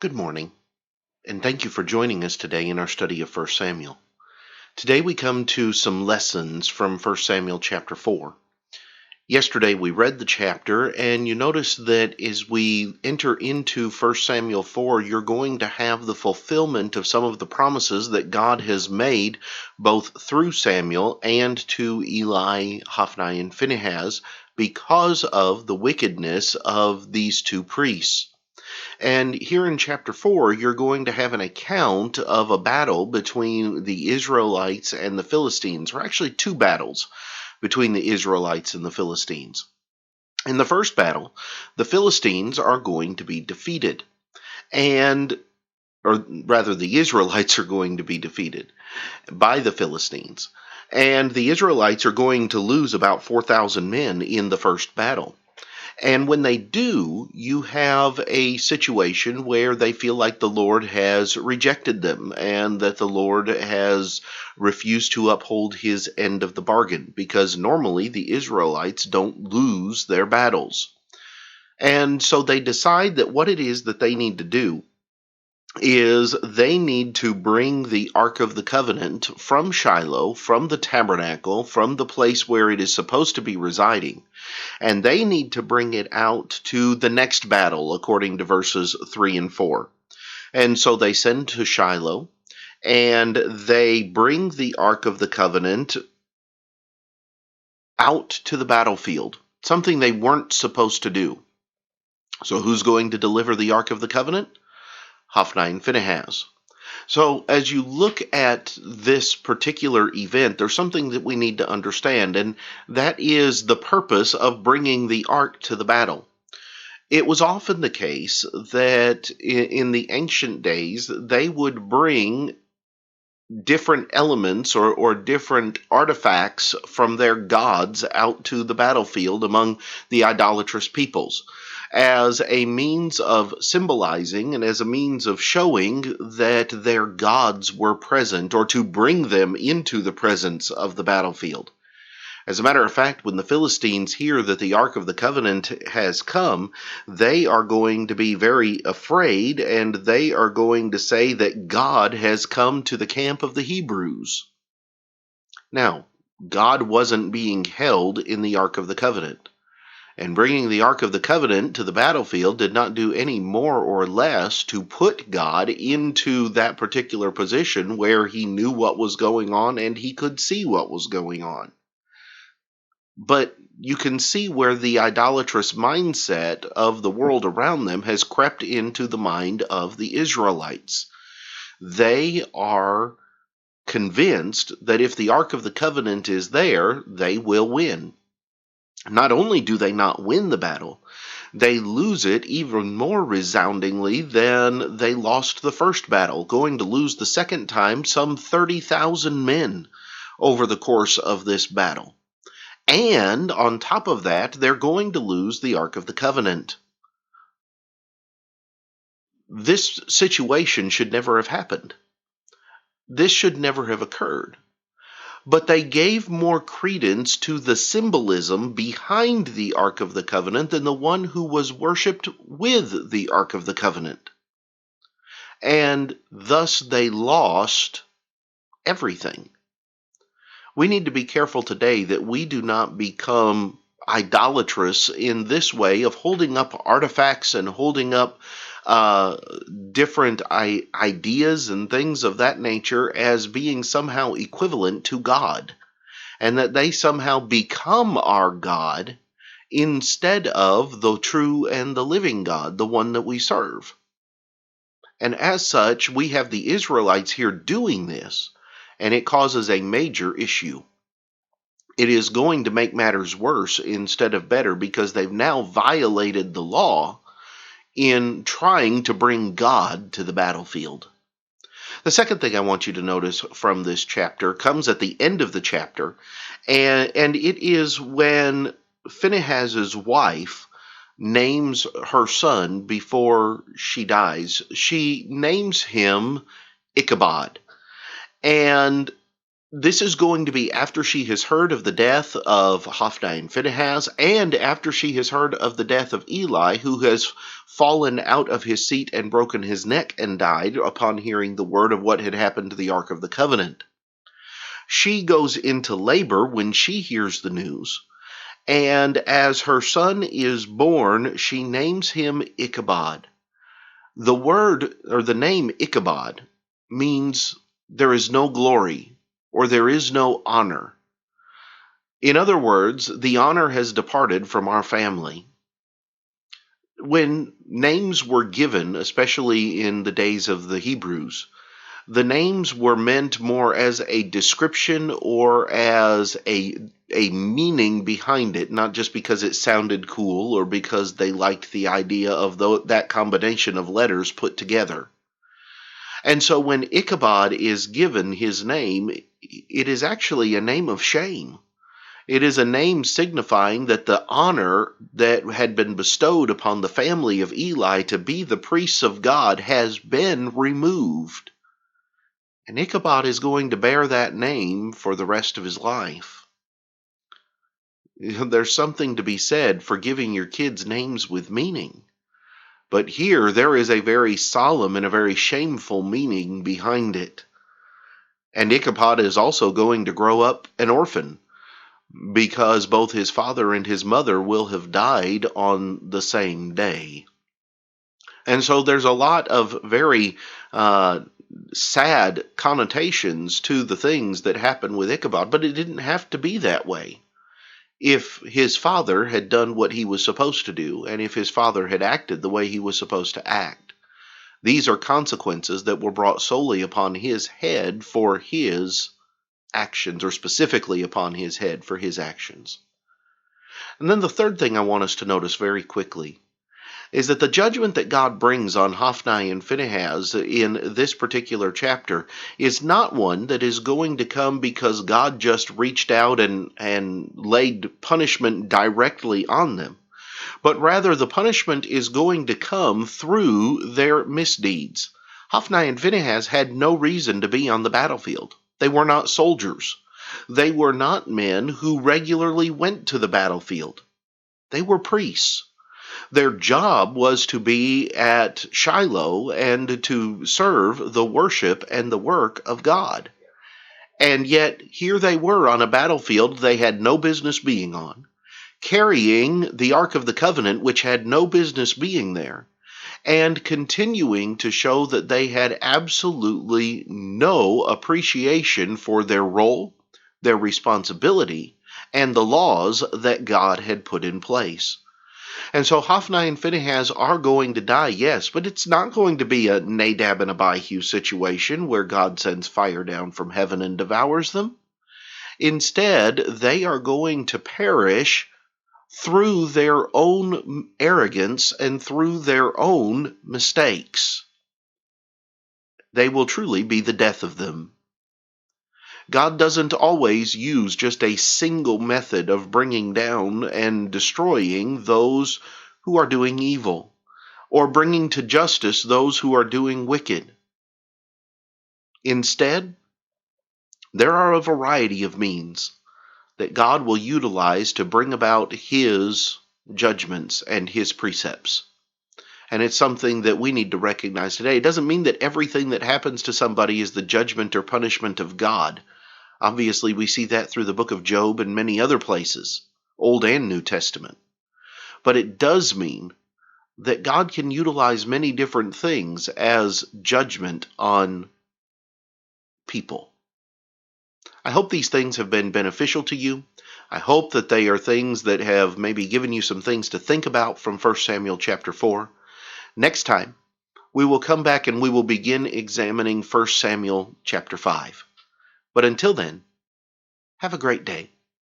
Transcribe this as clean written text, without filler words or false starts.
Good morning, and thank you for joining us today in our study of 1 Samuel. Today we come to some lessons from 1 Samuel chapter 4. Yesterday we read the chapter, and you notice that as we enter into 1 Samuel 4, you're going to have the fulfillment of some of the promises that God has made both through Samuel and to Eli, Hophni, and Phinehas because of the wickedness of these two priests. And here in chapter 4, you're going to have an account of a battle between the Israelites and the Philistines, or actually two battles between the Israelites and the Philistines. In the first battle, the Philistines are going to be defeated, or rather, the Israelites are going to be defeated by the Philistines. And the Israelites are going to lose about 4,000 men in the first battle. And when they do, you have a situation where they feel like the Lord has rejected them and that the Lord has refused to uphold his end of the bargain, because normally the Israelites don't lose their battles. And so they decide that what it is that they need to do is they need to bring the Ark of the Covenant from Shiloh, from the tabernacle, from the place where it is supposed to be residing, and they need to bring it out to the next battle, according to verses 3 and 4. And so they send to Shiloh, and they bring the Ark of the Covenant out to the battlefield, something they weren't supposed to do. So who's going to deliver the Ark of the Covenant? Hophni and Phinehas. So as you look at this particular event, there's something that we need to understand, and that is the purpose of bringing the ark to the battle. It was often the case that in the ancient days, they would bring different elements or different artifacts from their gods out to the battlefield among the idolatrous peoples, as a means of symbolizing and as a means of showing that their gods were present, or to bring them into the presence of the battlefield. As a matter of fact, when the Philistines hear that the Ark of the Covenant has come, they are going to be very afraid, and they are going to say that God has come to the camp of the Hebrews. Now, God wasn't being held in the Ark of the Covenant. And bringing the Ark of the Covenant to the battlefield did not do any more or less to put God into that particular position where he knew what was going on and he could see what was going on. But you can see where the idolatrous mindset of the world around them has crept into the mind of the Israelites. They are convinced that if the Ark of the Covenant is there, they will win. Not only do they not win the battle, they lose it even more resoundingly than they lost the first battle, going to lose the second time some 30,000 men over the course of this battle. And on top of that, they're going to lose the Ark of the Covenant. This situation should never have happened. This should never have occurred. But they gave more credence to the symbolism behind the Ark of the Covenant than the one who was worshipped with the Ark of the Covenant. And thus they lost everything. We need to be careful today that we do not become idolatrous in this way of holding up artifacts and holding up different ideas and things of that nature as being somehow equivalent to God, and that they somehow become our God instead of the true and the living God, the one that we serve. And as such, we have the Israelites here doing this, and it causes a major issue. It is going to make matters worse instead of better, because they've now violated the law in trying to bring God to the battlefield. The second thing I want you to notice from this chapter comes at the end of the chapter, and it is when Phinehas's wife names her son before she dies. She names him Ichabod. And This is going to be after she has heard of the death of Hophni and Phinehas, and after she has heard of the death of Eli, who has fallen out of his seat and broken his neck and died upon hearing the word of what had happened to the Ark of the Covenant. She goes into labor when she hears the news, and as her son is born, she names him Ichabod. The word, or the name Ichabod, means there is no glory, or there is no honor. In other words, the honor has departed from our family. When names were given, especially in the days of the Hebrews, the names were meant more as a description or as a meaning behind it, not just because it sounded cool or because they liked the idea of that combination of letters put together. And so when Ichabod is given his name, it is actually a name of shame. It is a name signifying that the honor that had been bestowed upon the family of Eli to be the priests of God has been removed. And Ichabod is going to bear that name for the rest of his life. There's something to be said for giving your kids names with meaning. But here there is a very solemn and a very shameful meaning behind it. And Ichabod is also going to grow up an orphan, because both his father and his mother will have died on the same day. And so there's a lot of very sad connotations to the things that happen with Ichabod, but it didn't have to be that way. If his father had done what he was supposed to do, and if his father had acted the way he was supposed to act, these are consequences that were brought solely upon his head for his actions, or specifically upon his head for his actions. And then the third thing I want us to notice very quickly is that the judgment that God brings on Hophni and Phinehas in this particular chapter is not one that is going to come because God just reached out and laid punishment directly on them, but rather the punishment is going to come through their misdeeds. Hophni and Phinehas had no reason to be on the battlefield. They were not soldiers. They were not men who regularly went to the battlefield. They were priests. Their job was to be at Shiloh and to serve the worship and the work of God. And yet, here they were on a battlefield they had no business being on, carrying the Ark of the Covenant, which had no business being there, and continuing to show that they had absolutely no appreciation for their role, their responsibility, and the laws that God had put in place. And so Hophni and Phinehas are going to die, yes, but it's not going to be a Nadab and Abihu situation where God sends fire down from heaven and devours them. Instead, they are going to perish through their own arrogance and through their own mistakes. They will truly be the death of them. God doesn't always use just a single method of bringing down and destroying those who are doing evil, or bringing to justice those who are doing wicked. Instead, there are a variety of means that God will utilize to bring about His judgments and His precepts. And it's something that we need to recognize today. It doesn't mean that everything that happens to somebody is the judgment or punishment of God. Obviously, we see that through the book of Job and many other places, Old and New Testament. But it does mean that God can utilize many different things as judgment on people. I hope these things have been beneficial to you. I hope that they are things that have maybe given you some things to think about from 1 Samuel chapter 4. Next time, we will come back and we will begin examining 1 Samuel chapter 5. But until then, have a great day.